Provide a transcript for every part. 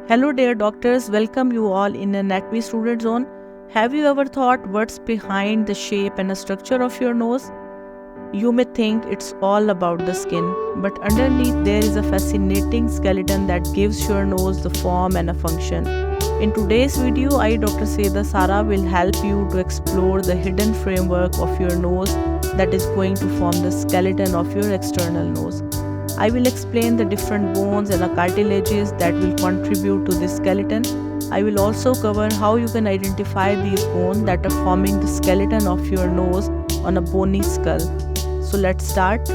Hello dear doctors, welcome you all in Anatomy Student Zone. Have you ever thought what's behind the shape and the structure of your nose? You may think it's all about the skin, but underneath there is a fascinating skeleton that gives your nose the form and a function. In today's video, I, Dr. Seda Sara, will help you to explore the hidden framework of your nose that is going to form the skeleton of your external nose. I will explain the different bones and the cartilages that will contribute to this skeleton. I will also cover how you can identify these bones that are forming the skeleton of your nose on a bony skull. So let's start.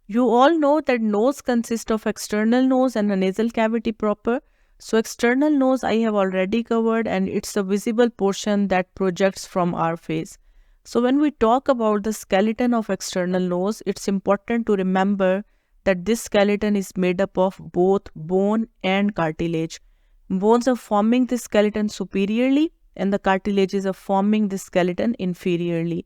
You all know that nose consists of external nose and a nasal cavity proper. So external nose I have already covered, and it's a visible portion that projects from our face. So when we talk about the skeleton of external nose, it's important to remember that this skeleton is made up of both bone and cartilage. Bones are forming the skeleton superiorly and the cartilages are forming the skeleton inferiorly.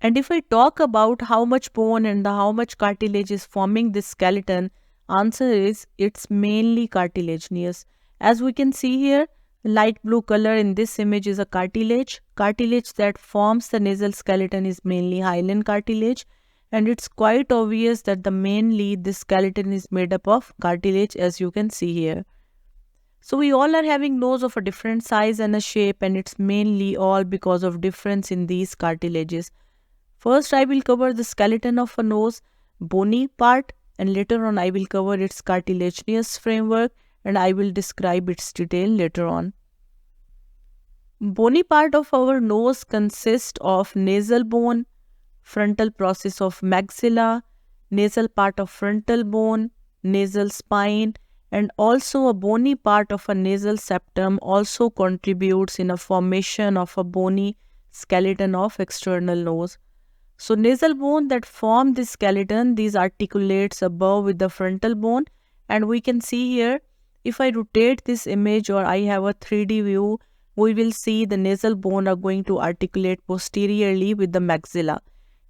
And if I talk about how much bone and how much cartilage is forming this skeleton, answer is it's mainly cartilaginous. As we can see here, light blue color in this image is a cartilage. Cartilage that forms the nasal skeleton is mainly hyaline cartilage. And it's quite obvious that mainly this skeleton is made up of cartilage, as you can see here. So we all are having nose of a different size and a shape, and it's mainly all because of difference in these cartilages. First I will cover the skeleton of a nose, bony part, and later on I will cover its cartilaginous framework and I will describe its detail later on. Bony part of our nose consists of nasal bone, frontal process of maxilla, nasal part of frontal bone, nasal spine, and also a bony part of a nasal septum also contributes in a formation of a bony skeleton of external nose. So nasal bone that form this skeleton, these articulates above with the frontal bone, and we can see here, if I rotate this image or I have a 3D view, we will see the nasal bone are going to articulate posteriorly with the maxilla.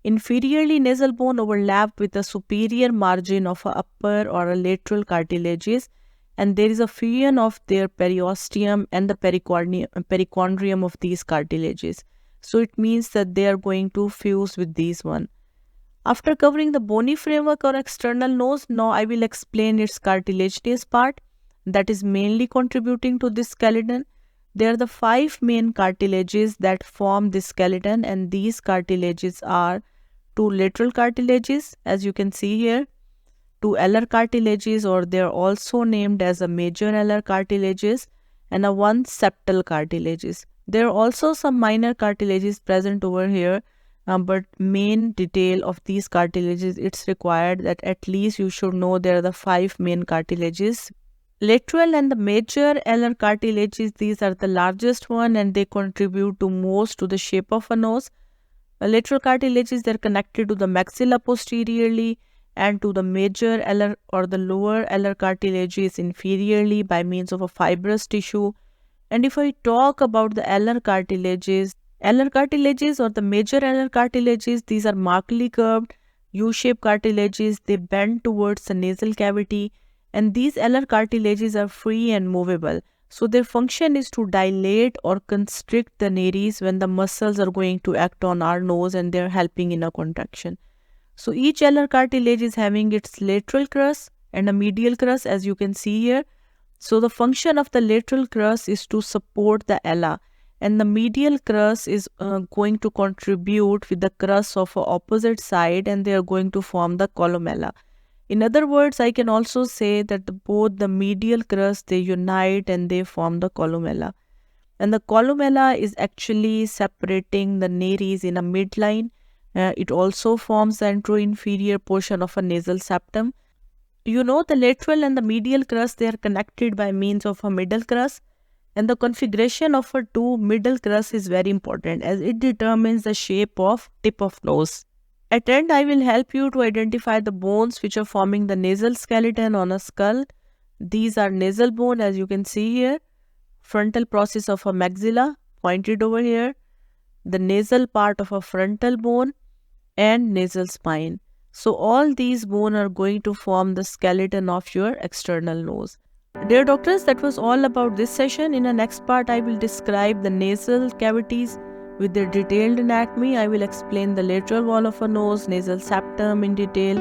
Inferiorly, nasal bone overlap with the superior margin of a upper or a lateral cartilages, and there is a fusion of their periosteum and the perichondrium of these cartilages. So it means that they are going to fuse with these one. After covering the bony framework or external nose, now I will explain its cartilaginous part that is mainly contributing to this skeleton. There are the 5 main cartilages that form this skeleton, and these cartilages are 2 lateral cartilages, as you can see here, 2 alar cartilages, or they are also named as a major alar cartilages, and a 1 septal cartilages. There are also some minor cartilages present over here, but main detail of these cartilages, it's required that at least you should know there are the 5 main cartilages. Lateral and the major alar cartilages, these are the largest one and they contribute to most to the shape of a nose. Lateral cartilages, they're connected to the maxilla posteriorly and to the major alar or the lower alar cartilages inferiorly by means of a fibrous tissue. And if I talk about the alar cartilages or the major alar cartilages, these are markedly curved, U-shaped cartilages. They bend towards the nasal cavity, and these alar cartilages are free and movable. So their function is to dilate or constrict the nares when the muscles are going to act on our nose and they're helping in a contraction. So each alar cartilage is having its lateral crus and a medial crus, as you can see here. So the function of the lateral crus is to support the ala, and the medial crus is going to contribute with the crus of a opposite side, and they are going to form the columella. In other words, I can also say that both the medial crus, they unite and they form the columella. And the columella is actually separating the nares in a midline. It also forms the anteroinferior portion of a nasal septum. You know, the lateral and the medial crus, they are connected by means of a middle crus, and the configuration of a 2 middle crus is very important as it determines the shape of tip of nose. At end, I will help you to identify the bones which are forming the nasal skeleton on a skull. These are nasal bone, as you can see here, frontal process of a maxilla pointed over here, the nasal part of a frontal bone, and nasal spine. So all these bones are going to form the skeleton of your external nose. Dear doctors, that was all about this session. In the next part, I will describe the nasal cavities with their detailed anatomy. I will explain the lateral wall of a nose, nasal septum in detail.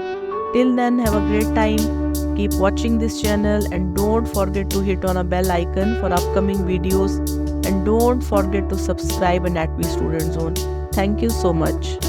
Till then, have a great time. Keep watching this channel and don't forget to hit on a bell icon for upcoming videos. And don't forget to subscribe Anatomy Student Zone. Thank you so much.